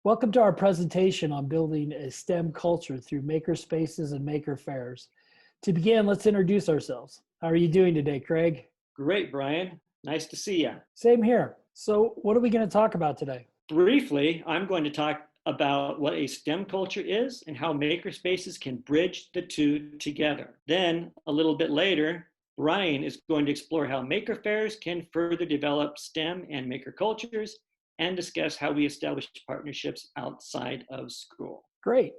Welcome to our presentation on building a STEM culture through maker spaces and maker fairs. To begin, let's introduce ourselves. How are you doing today, Craig? Great, Brian. Nice to see you. Same here. So what are we going to talk about today? Briefly, I'm going to talk about what a STEM culture is and how makerspaces can bridge the two together. Then, a little bit later, Brian is going to explore how maker fairs can further develop STEM and maker cultures and discuss how we establish partnerships outside of school. Great.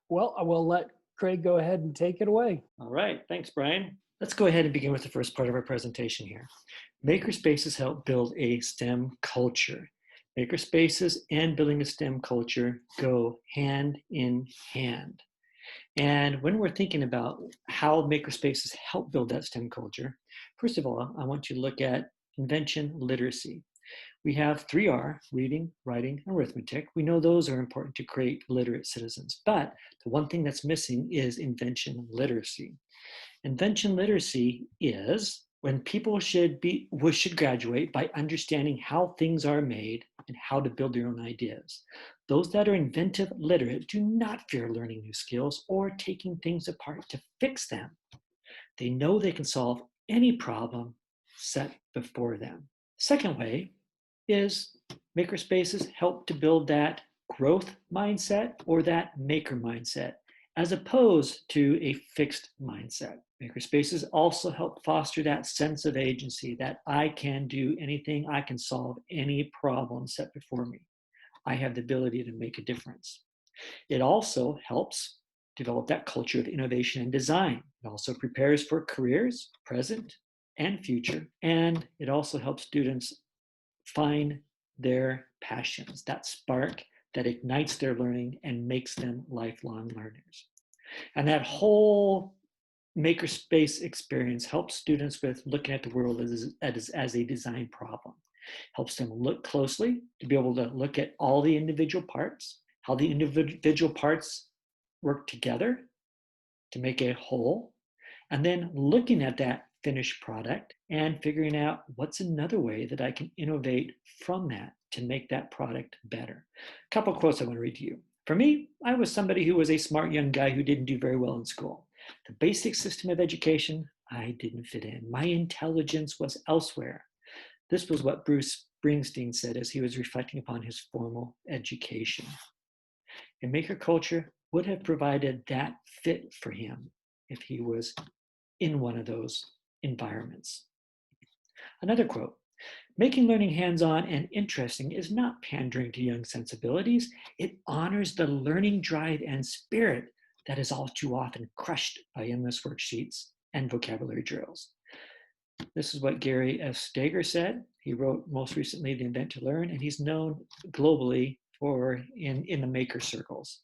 Well, I will let Craig go ahead and take it away. All right. Thanks, Brian. Let's go ahead and begin with the first part of our presentation here. Makerspaces help build a STEM culture. Makerspaces and building a STEM culture go hand in hand. And when we're thinking about how makerspaces help build that STEM culture, first of all, I want you to look at invention literacy. We have 3R, reading, writing, and arithmetic. We know those are important to create literate citizens, but the one thing that's missing is invention literacy. Invention literacy is when people should graduate by understanding how things are made and how to build their own ideas. Those that are inventive literate do not fear learning new skills or taking things apart to fix them. They know they can solve any problem set before them. Second way is makerspaces help to build that growth mindset or that maker mindset, as opposed to a fixed mindset. Makerspaces also help foster that sense of agency, that I can do anything, I can solve any problem set before me. I have the ability to make a difference. It also helps develop that culture of innovation and design. It also prepares for careers, present and future, and it also helps students find their passions, that spark that ignites their learning and makes them lifelong learners. And that whole makerspace experience helps students with looking at the world as a design problem. Helps them look closely to be able to look at all the individual parts, how the individual parts work together to make a whole, and then looking at that finished product and figuring out what's another way that I can innovate from that to make that product better. A couple quotes I want to read to you. For me, I was somebody who was a smart young guy who didn't do very well in school. The basic system of education, I didn't fit in. My intelligence was elsewhere. This was what Bruce Springsteen said as he was reflecting upon his formal education. A maker culture would have provided that fit for him if he was in one of those environments. Another quote, making learning hands-on and interesting is not pandering to young sensibilities. It honors the learning drive and spirit that is all too often crushed by endless worksheets and vocabulary drills. This is what Gary F. Steger said. He wrote most recently The Invent to Learn, and he's known globally for in the maker circles.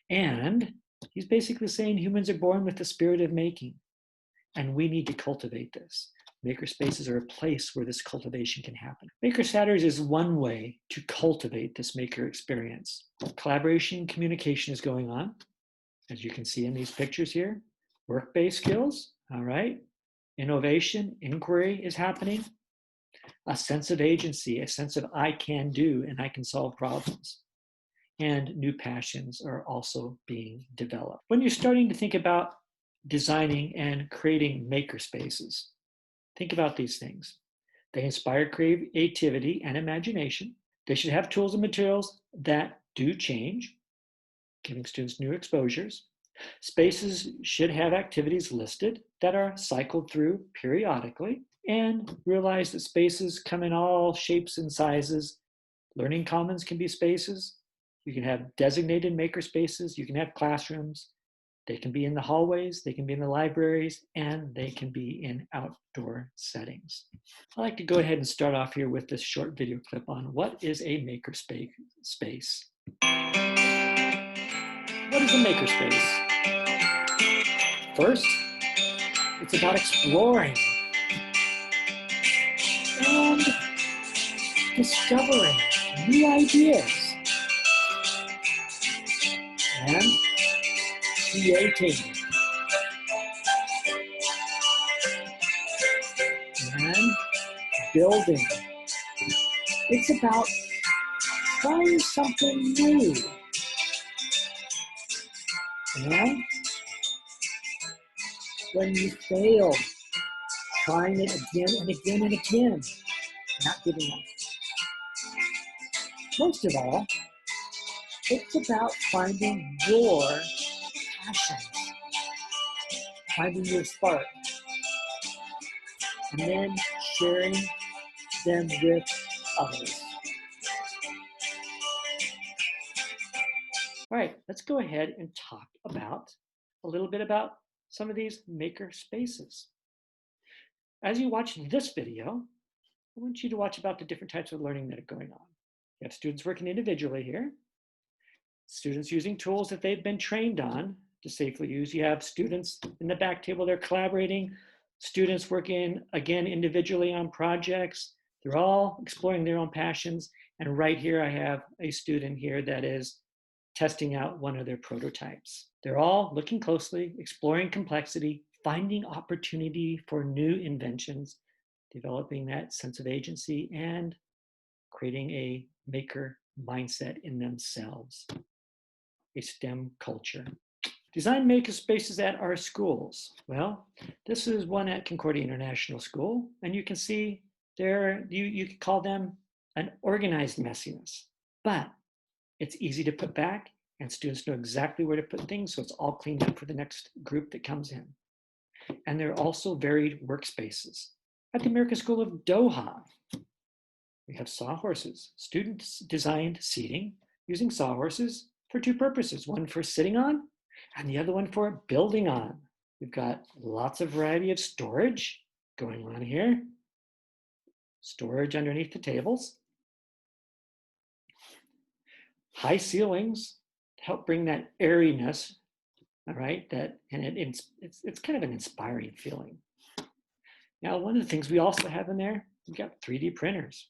And he's basically saying humans are born with the spirit of making, and we need to cultivate this. Makerspaces are a place where this cultivation can happen. Maker Saturdays is one way to cultivate this maker experience. Collaboration and communication is going on, as you can see in these pictures here. Work-based skills, all right. Innovation, inquiry is happening. A sense of agency, a sense of I can do and I can solve problems. And new passions are also being developed. When you're starting to think about designing and creating makerspaces, think about these things. They inspire creativity and imagination. They should have tools and materials that do change, giving students new exposures. Spaces should have activities listed that are cycled through periodically, and realize that spaces come in all shapes and sizes. Learning commons can be spaces. You can have designated maker spaces. You can have classrooms. They can be in the hallways, they can be in the libraries, and they can be in outdoor settings. I'd like to go ahead and start off here with this short video clip on what is a makerspace. What is a makerspace? First, it's about exploring and discovering new ideas and creating and building. It's about try something new. And when you fail, trying it again and again and again, not giving up. Most of all, it's about finding your passions, finding your spark, and then sharing them with others. All right, let's go ahead and talk about a little bit about some of these maker spaces. As you watch this video, I want you to watch about the different types of learning that are going on. You have students working individually here, students using tools that they've been trained on to safely use. You have students in the back table, they're collaborating, students working again individually on projects. They're all exploring their own passions. And right here, I have a student here that is testing out one of their prototypes. They're all looking closely, exploring complexity, finding opportunity for new inventions, developing that sense of agency, and creating a maker mindset in themselves, a STEM culture. Design maker spaces at our schools. Well, this is one at Concordia International School, and you can see there, you could call them an organized messiness, but it's easy to put back, and students know exactly where to put things, so it's all cleaned up for the next group that comes in. And there are also varied workspaces. At the American School of Doha, we have sawhorses. Students designed seating using sawhorses for two purposes, one for sitting on and the other one for building on. We've got lots of variety of storage going on here. Storage underneath the tables. High ceilings to help bring that airiness, all right, it's kind of an inspiring feeling. Now, one of the things we also have in there, we've got 3D printers.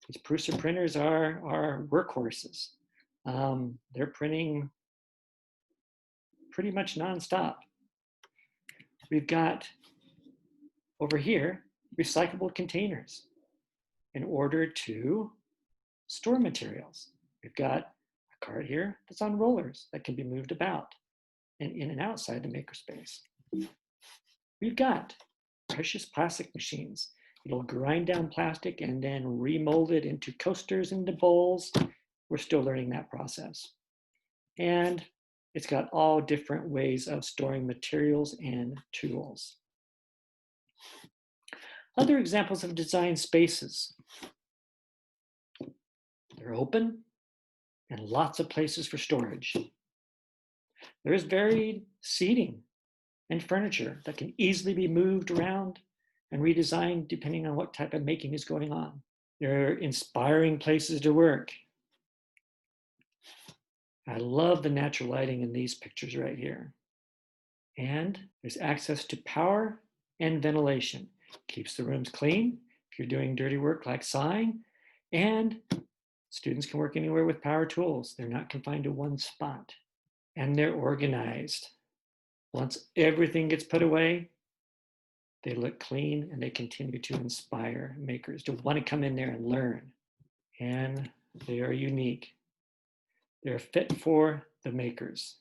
These Prusa printers are workhorses. They're printing pretty much nonstop. We've got over here recyclable containers in order to store materials. We've got a cart here that's on rollers that can be moved about and in and outside the makerspace. We've got precious plastic machines. It'll grind down plastic and then remold it into coasters, into bowls. We're still learning that process. And it's got all different ways of storing materials and tools. Other examples of design spaces. They're open and lots of places for storage. There is varied seating and furniture that can easily be moved around and redesigned depending on what type of making is going on. There are inspiring places to work. I love the natural lighting in these pictures right here. And there's access to power and ventilation. Keeps the rooms clean if you're doing dirty work like sawing. And students can work anywhere with power tools. They're not confined to one spot. And they're organized. Once everything gets put away, they look clean and they continue to inspire makers to want to come in there and learn. And they are unique. They're fit for the makers.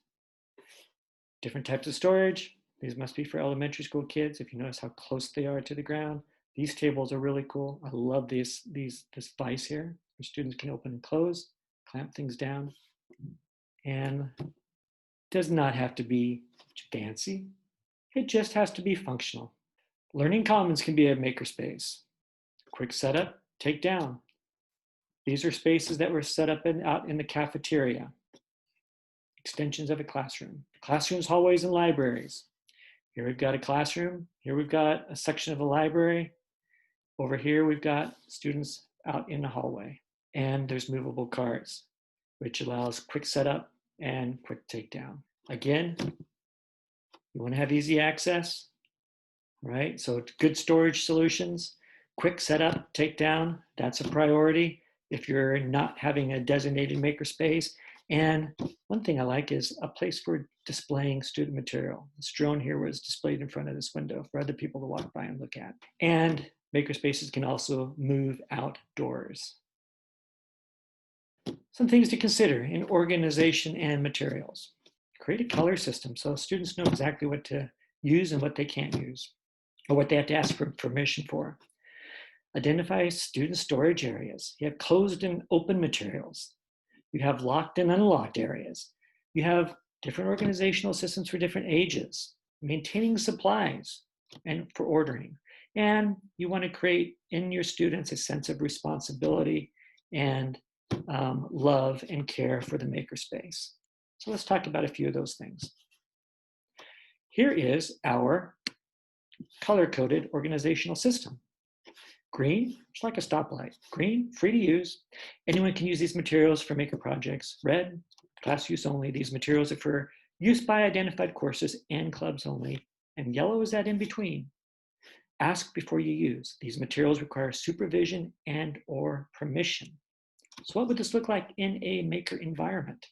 Different types of storage. These must be for elementary school kids. If you notice how close they are to the ground. These tables are really cool. I love this vise here where students can open and close, clamp things down. And does not have to be fancy. It just has to be functional. Learning Commons can be a makerspace. Quick setup, take down. These are spaces that were set up out in the cafeteria. Extensions of a classroom. Classrooms, hallways, and libraries. Here we've got a classroom. Here we've got a section of a library. Over here we've got students out in the hallway. And there's movable carts, which allows quick setup and quick takedown. Again, you want to have easy access, right? So good storage solutions, quick setup, takedown, that's a priority if you're not having a designated makerspace. And one thing I like is a place for displaying student material. This drone here was displayed in front of this window for other people to walk by and look at. And makerspaces can also move outdoors. Some things to consider in organization and materials. Create a color system so students know exactly what to use and what they can't use, or what they have to ask for permission for. Identify student storage areas. You have closed and open materials. You have locked and unlocked areas. You have different organizational systems for different ages, maintaining supplies and for ordering. And you want to create in your students a sense of responsibility and love and care for the makerspace. So let's talk about a few of those things. Here is our color-coded organizational system. Green, it's like a stoplight. Green, free to use. Anyone can use these materials for maker projects. Red, class use only. These materials are for use by identified courses and clubs only. And yellow is that in between. Ask before you use. These materials require supervision and or permission. So what would this look like in a maker environment?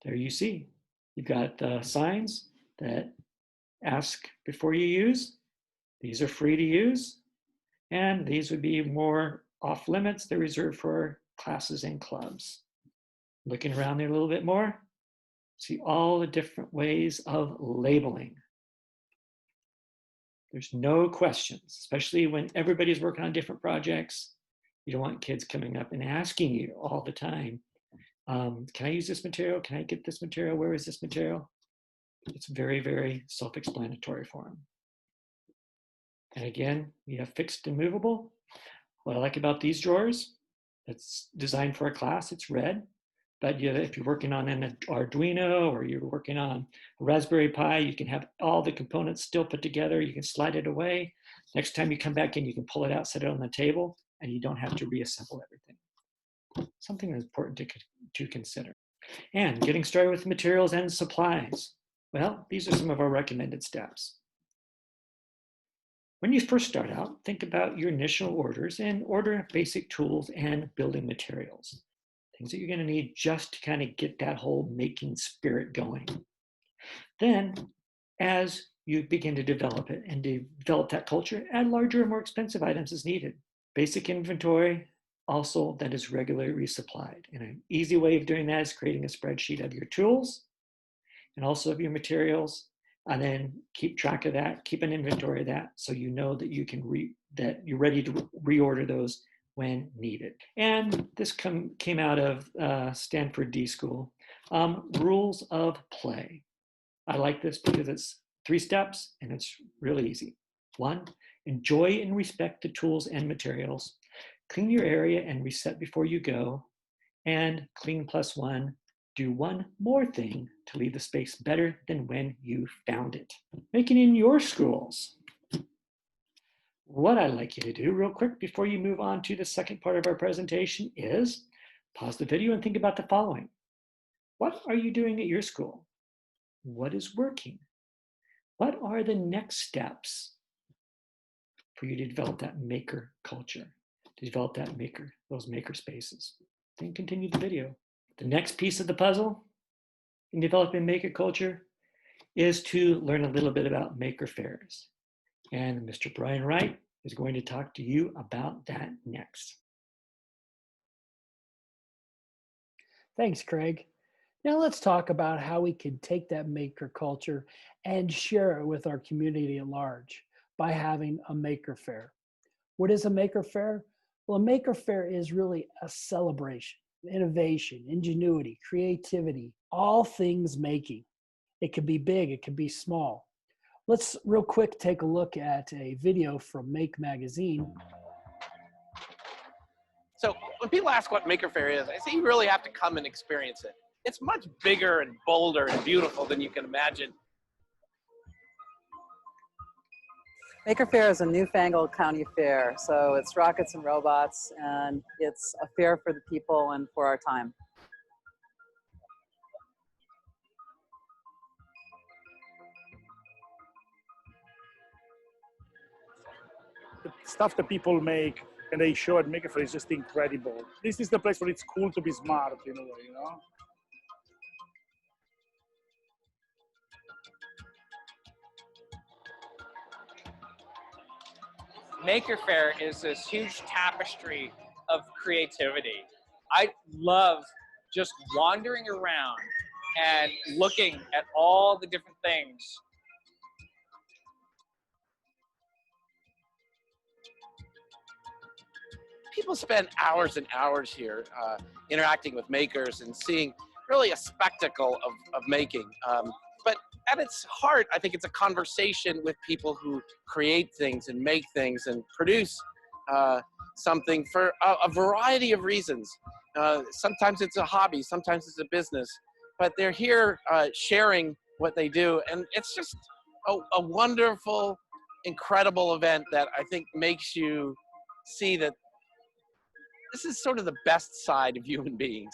There you see. You've got the signs that ask before you use. These are free to use. And these would be more off limits. They're reserved for classes and clubs. Looking around there a little bit more, see all the different ways of labeling. There's no questions, especially when everybody's working on different projects. You don't want kids coming up and asking you all the time, can I use this material? Can I get this material? Where is this material? It's very, very self-explanatory for them. And again, you have fixed and movable. What I like about these drawers, it's designed for a class, it's red. But if you're working on an Arduino or you're working on a Raspberry Pi, you can have all the components still put together. You can slide it away. Next time you come back in, you can pull it out, set it on the table, and you don't have to reassemble everything. Something that's important to consider. And getting started with materials and supplies. Well, these are some of our recommended steps. When you first start out, think about your initial orders and order basic tools and building materials. Things that you're going to need just to kind of get that whole making spirit going. Then, as you begin to develop it and develop that culture, add larger and more expensive items as needed. Basic inventory also that is regularly resupplied. And an easy way of doing that is creating a spreadsheet of your tools and also of your materials, and then keep track of that, keep an inventory of that so you know that you can that you're ready to reorder those when needed. And this came out of Stanford D School. Rules of play. I like this because it's 3 steps and it's really easy. 1, enjoy and respect the tools and materials. Clean your area and reset before you go. And clean +1, do one more thing to leave the space better than when you found it. Make it in your schools. What I'd like you to do real quick before you move on to the second part of our presentation is pause the video and think about the following. What are you doing at your school? What is working? What are the next steps for you to develop that maker culture, to develop that those maker spaces? Then continue the video. The next piece of the puzzle in developing maker culture is to learn a little bit about maker fairs. And Mr. Brian Wright is going to talk to you about that next. Thanks, Craig. Now let's talk about how we can take that maker culture and share it with our community at large by having a maker fair. What is a maker fair? Well, a maker fair is really a celebration, innovation, ingenuity, creativity, all things making. It can be big, it can be small. Let's real quick take a look at a video from Make Magazine. So when people ask what Maker Faire is, I say you really have to come and experience it. It's much bigger and bolder and beautiful than you can imagine. Maker Faire is a newfangled county fair, so it's rockets and robots, and it's a fair for the people and for our time. The stuff that people make and they show at Maker Faire is just incredible. This is the place where it's cool to be smart in a way, you know? Maker Faire is this huge tapestry of creativity. I love just wandering around and looking at all the different things. People spend hours and hours here interacting with makers and seeing really a spectacle of making. But at its heart, I think it's a conversation with people who create things and make things and produce something for a variety of reasons. Sometimes it's a hobby, sometimes it's a business, but they're here sharing what they do. And it's just a wonderful, incredible event that I think makes you see that this is sort of the best side of human beings.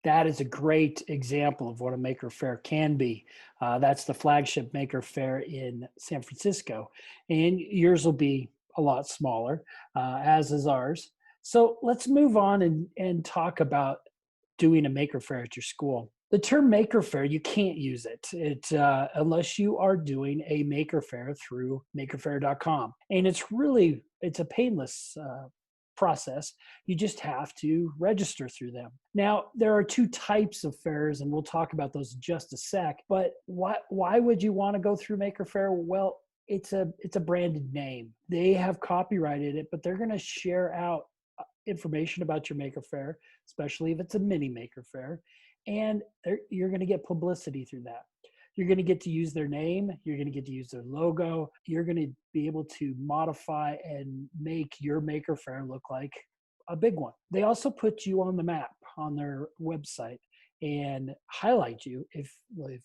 That is a great example of what a maker fair can be. That's the flagship maker fair in San Francisco, and yours will be a lot smaller, as is ours. So let's move on and talk about doing a maker fair at your school. The term maker fair, you can't use unless you are doing a maker fair through makerfair.com. And it's a painless process. You just have to register through them. Now, there are two types of fairs, and we'll talk about those in just a sec. But why would you want to go through Maker Fair? Well, it's a branded name. They have copyrighted it, but they're going to share out information about your Maker Fair, especially if it's a mini Maker Fair, and you're going to get publicity through that. You're going to get to use their name. You're going to get to use their logo. You're going to be able to modify and make your Maker Fair look like a big one. They also put you on the map on their website and highlight you if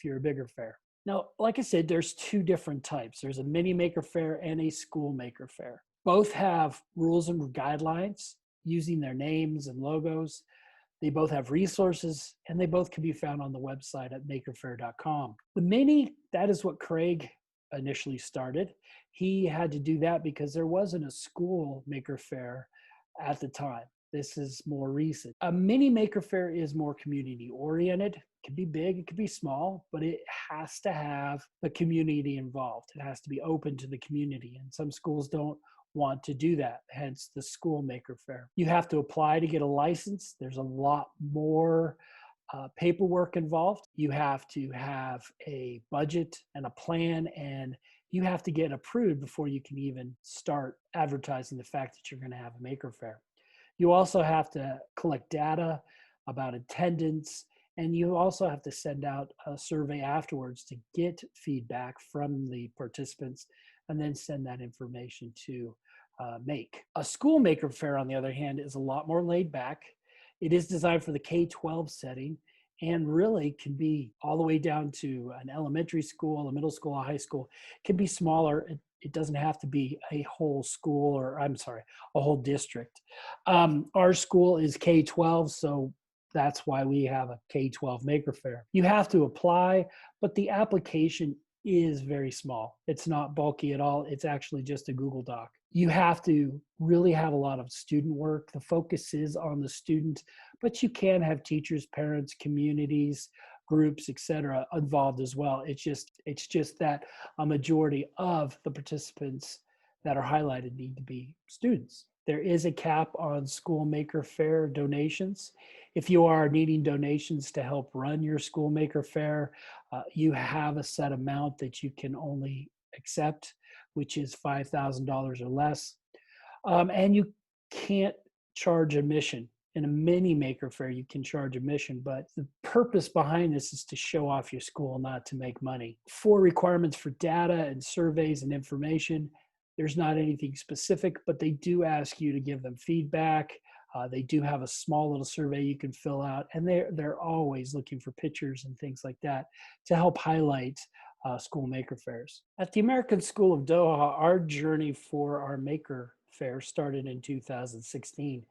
you're a bigger fair. Now, like I said, there's two different types. There's a mini Maker Fair and a school Maker Fair. Both have rules and guidelines using their names and logos. They both have resources, and they both can be found on the website at makerfair.com. The mini, that is what Craig initially started. He had to do that because there wasn't a school Maker Fair at the time. This is more recent. A mini Maker Fair is more community oriented. It can be big, it can be small, but it has to have the community involved. It has to be open to the community, and some schools don't want to do that, hence the school Maker Fair. You have to apply to get a license. There's a lot more paperwork involved. You have to have a budget and a plan, and you have to get approved before you can even start advertising the fact that you're going to have a Maker Fair. You also have to collect data about attendance, and you also have to send out a survey afterwards to get feedback from the participants and then send that information to make. A school Maker Fair, on the other hand, is a lot more laid back. It is designed for the K-12 setting and really can be all the way down to an elementary school, a middle school, a high school. It can be smaller. It doesn't have to be a whole school a whole district. Our school is K-12, so that's why we have a K-12 Maker Fair. You have to apply, but the application is very small. It's not bulky at all. It's actually just a Google Doc. You have to really have a lot of student work. The focus is on the student, but you can have teachers, parents, communities, groups, etc. involved as well. It's just that a majority of the participants that are highlighted need to be students. There is a cap on school Maker Fair donations. If you are needing donations to help run your school Maker Fair, you have a set amount that you can only accept, which is $5,000 or less. And you can't charge admission. In a mini Maker Fair, you can charge admission, but the purpose behind this is to show off your school, not to make money. For requirements for data and surveys and information, there's not anything specific, but they do ask you to give them feedback. They do have a small little survey you can fill out, and they're always looking for pictures and things like that to help highlight school Maker Fairs. At the American School of Doha, our journey for our Maker Fair started in 2016.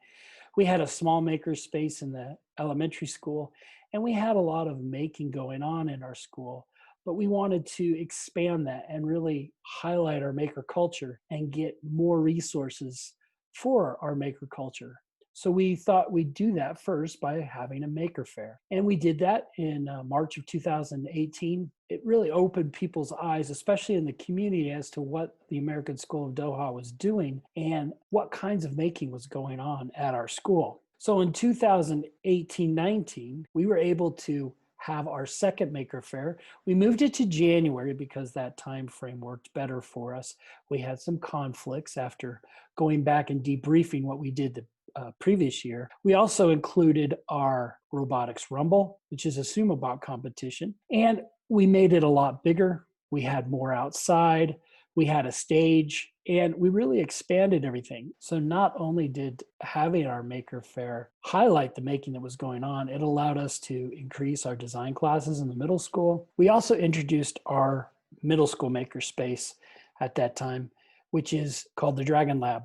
We had a small maker space in the elementary school, and we had a lot of making going on in our school. But we wanted to expand that and really highlight our maker culture and get more resources for our maker culture. So we thought we'd do that first by having a maker fair. And we did that in March of 2018. It really opened people's eyes, especially in the community, as to what the American School of Doha was doing and what kinds of making was going on at our school. So in 2018-19, we were able to have our second maker fair. We moved it to January because that time frame worked better for us. We had some conflicts after going back and debriefing what we did the previous year. We also included our robotics rumble, which is a sumo bot competition, and we made it a lot bigger. We had more outside. We had a stage, and we really expanded everything. So not only did having our maker fair highlight the making that was going on, it allowed us to increase our design classes in the middle school. We also introduced our middle school maker space at that time, which is called the Dragon Lab.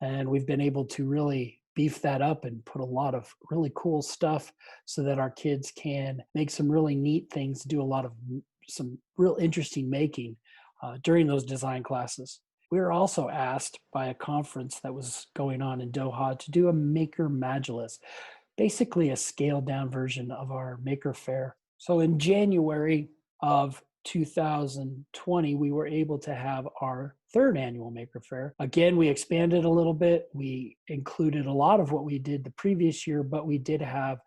And we've been able to really beef that up and put a lot of really cool stuff so that our kids can make some really neat things, do a lot of some real interesting making during those design classes. We were also asked by a conference that was going on in Doha to do a Maker Majlis, basically a scaled down version of our Maker Fair. So in January of 2020, we were able to have our third annual Maker Fair. Again, we expanded a little bit. We included a lot of what we did the previous year, but we did have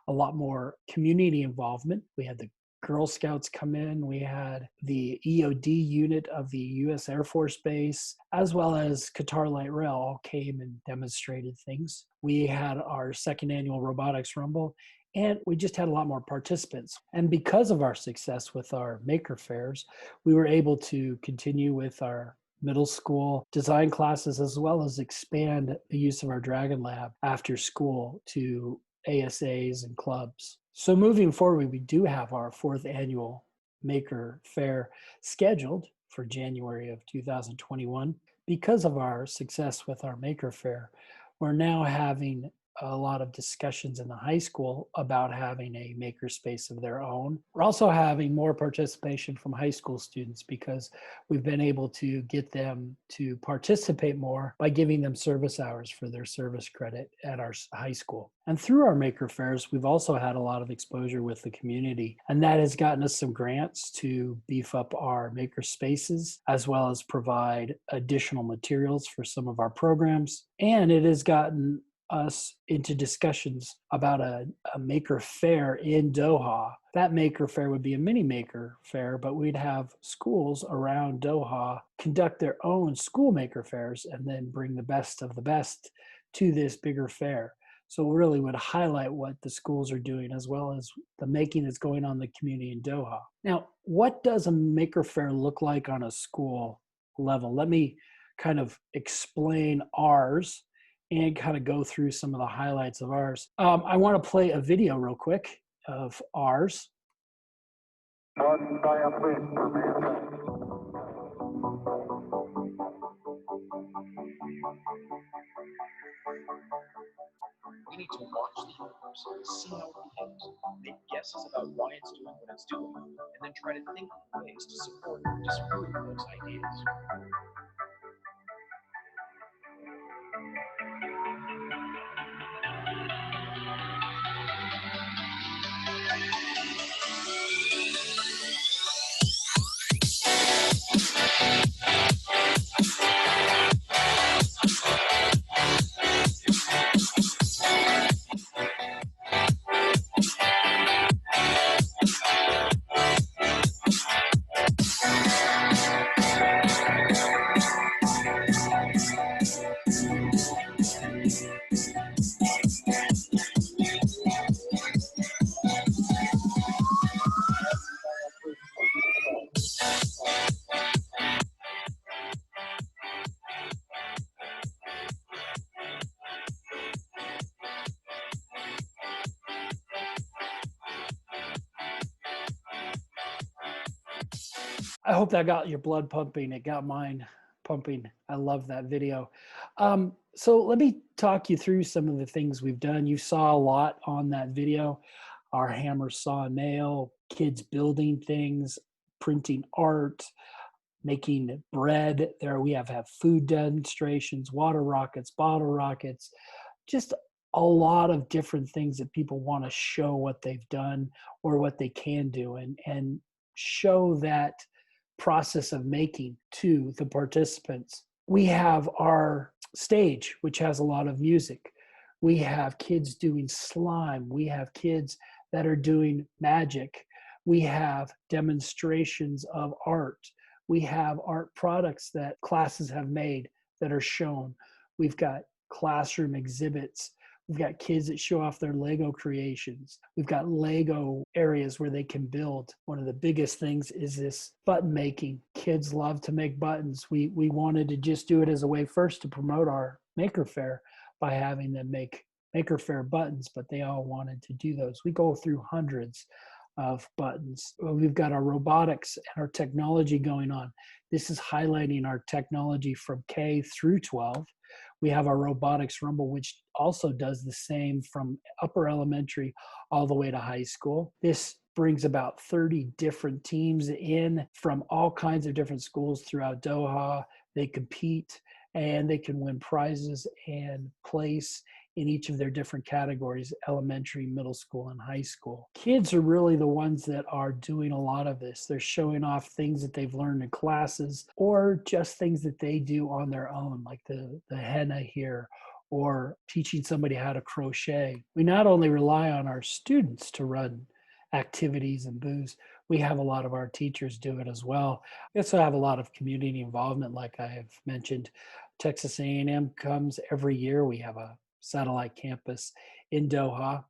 a lot more community involvement. We had the Girl Scouts come in. We had the EOD unit of the U.S. Air Force Base, as well as Qatar Light Rail all came and demonstrated things. We had our second annual Robotics Rumble, and we just had a lot more participants. And because of our success with our maker fairs, we were able to continue with our middle school design classes, as well as expand the use of our Dragon Lab after school to ASAs and clubs. So moving forward, we do have our fourth annual Maker Fair scheduled for January of 2021. Because of our success with our Maker Fair, we're now having a lot of discussions in the high school about having a maker space of their own. We're also having more participation from high school students because we've been able to get them to participate more by giving them service hours for their service credit at our high school. And through our maker fairs, we've also had a lot of exposure with the community, and that has gotten us some grants to beef up our maker spaces, as well as provide additional materials for some of our programs. And it has gotten us into discussions about a maker fair in Doha. That maker fair would be a mini maker fair, but we'd have schools around Doha conduct their own school maker fairs and then bring the best of the best to this bigger fair. So it really would highlight what the schools are doing, as well as the making that's going on in the community in Doha. Now, what does a maker fair look like on a school level? Let me kind of explain ours and kind of go through some of the highlights of ours. I want to play a video real quick of ours. We need to watch the universe, see how it behaves, make guesses about why it's doing what it's doing, and then try to think of ways to support or disprove those ideas. I hope that got your blood pumping. It got mine pumping. I love that video. So let me talk you through some of the things we've done. You saw a lot on that video. Our hammer, saw, nail, kids building things, printing art, making bread. There we have food demonstrations, water rockets, bottle rockets, just a lot of different things that people want to show what they've done or what they can do, and show that process of making to the participants. We have our stage, which has a lot of music. We have kids doing slime. We have kids that are doing magic. We have demonstrations of art. We have art products that classes have made that are shown. We've got classroom exhibits. We've got kids that show off their Lego creations. We've got Lego areas where they can build. One of the biggest things is this button making. Kids love to make buttons. We wanted to just do it as a way first to promote our Maker Faire by having them make Maker Faire buttons, but they all wanted to do those. We go through hundreds of buttons. We've got our robotics and our technology going on. This is highlighting our technology from K through 12. We have our robotics rumble, which also does the same from upper elementary all the way to high school. This brings about 30 different teams in from all kinds of different schools throughout Doha. They compete and they can win prizes and place in each of their different categories: elementary, middle school, and high school. Kids are really the ones that are doing a lot of this. They're showing off things that they've learned in classes or just things that they do on their own, like the henna here, or teaching somebody how to crochet. We not only rely on our students to run activities and booths, we have a lot of our teachers do it as well. We also have a lot of community involvement, like I have mentioned. Texas A&M comes every year. We have a satellite campus in Doha.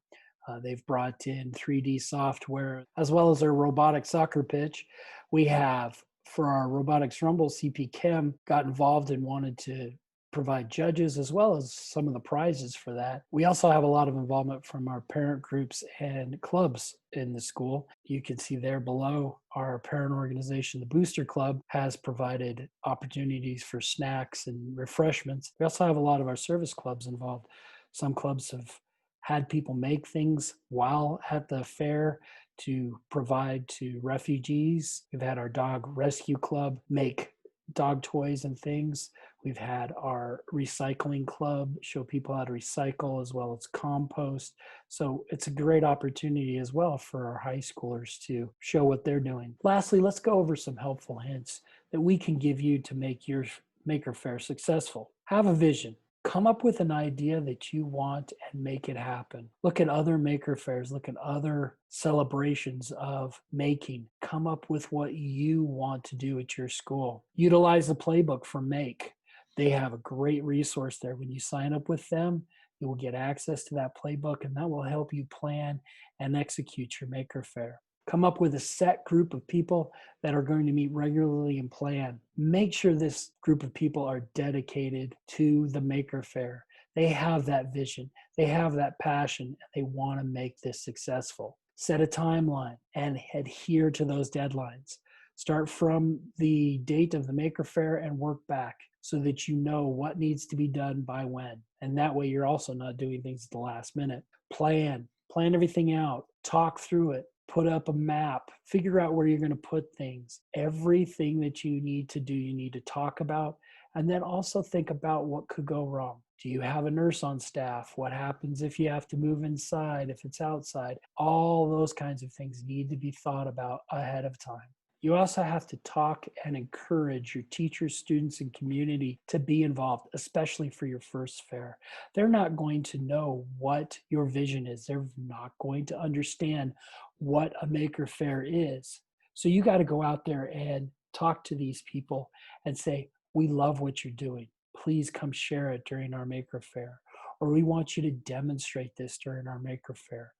They've brought in 3D software as well as their robotic soccer pitch. We have, for our robotics rumble, CP Chem got involved and wanted to provide judges as well as some of the prizes for that. We also have a lot of involvement from our parent groups and clubs in the school. You can see there below, our parent organization, the Booster Club, has provided opportunities for snacks and refreshments. We also have a lot of our service clubs involved. Some clubs have had people make things while at the fair to provide to refugees. We've had our dog rescue club make dog toys and things. We've had our recycling club show people how to recycle as well as compost. So it's a great opportunity as well for our high schoolers to show what they're doing. Lastly, let's go over some helpful hints that we can give you to make your Maker Faire successful. Have a vision. Come up with an idea that you want and make it happen. Look at other Maker Fairs, look at other celebrations of making. Come up with what you want to do at your school. Utilize the playbook from Make. They have a great resource there. When you sign up with them, you will get access to that playbook, and that will help you plan and execute your Maker Faire. Come up with a set group of people that are going to meet regularly and plan. Make sure this group of people are dedicated to the Maker Faire. They have that vision, they have that passion, and they want to make this successful. Set a timeline and adhere to those deadlines. Start from the date of the Maker Faire and work back so that you know what needs to be done by when. And that way you're also not doing things at the last minute. Plan everything out, talk through it. Put up a map, figure out where you're going to put things. Everything that you need to do, you need to talk about, and then also think about what could go wrong. Do you have a nurse on staff? What happens if you have to move inside, if it's outside? All those kinds of things need to be thought about ahead of time. You also have to talk and encourage your teachers, students, and community to be involved, especially for your first fair. They're not going to know what your vision is. They're not going to understand what a Maker Faire is. So you got to go out there and talk to these people and say, we love what you're doing. Please come share it during our Maker Faire. Or we want you to demonstrate this during our Maker Faire.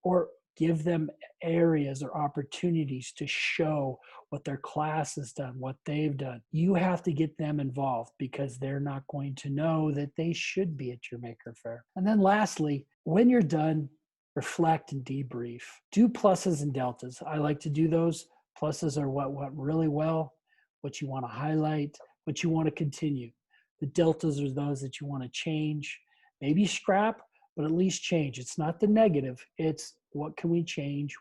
Or give them areas or opportunities to show what their class has done, what they've done. You have to get them involved because they're not going to know that they should be at your Maker Faire. And then lastly, when you're done, reflect and debrief. Do pluses and deltas. I like to do those. Pluses are what went really well, what you want to highlight, what you want to continue. The deltas are those that you want to change, maybe scrap, but at least change. It's not the negative. It's what can we change?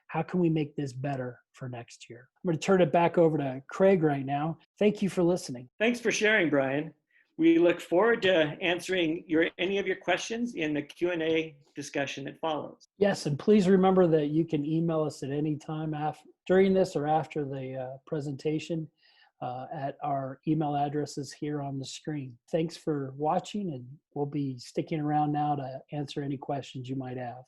How can we make this better for next year? I'm going to turn it back over to Craig right now. Thank you for listening. Thanks for sharing, Brian. We look forward to answering any of your questions in the Q&A discussion that follows. Yes, and please remember that you can email us at any time during this or after the presentation at our email addresses here on the screen. Thanks for watching, and we'll be sticking around now to answer any questions you might have.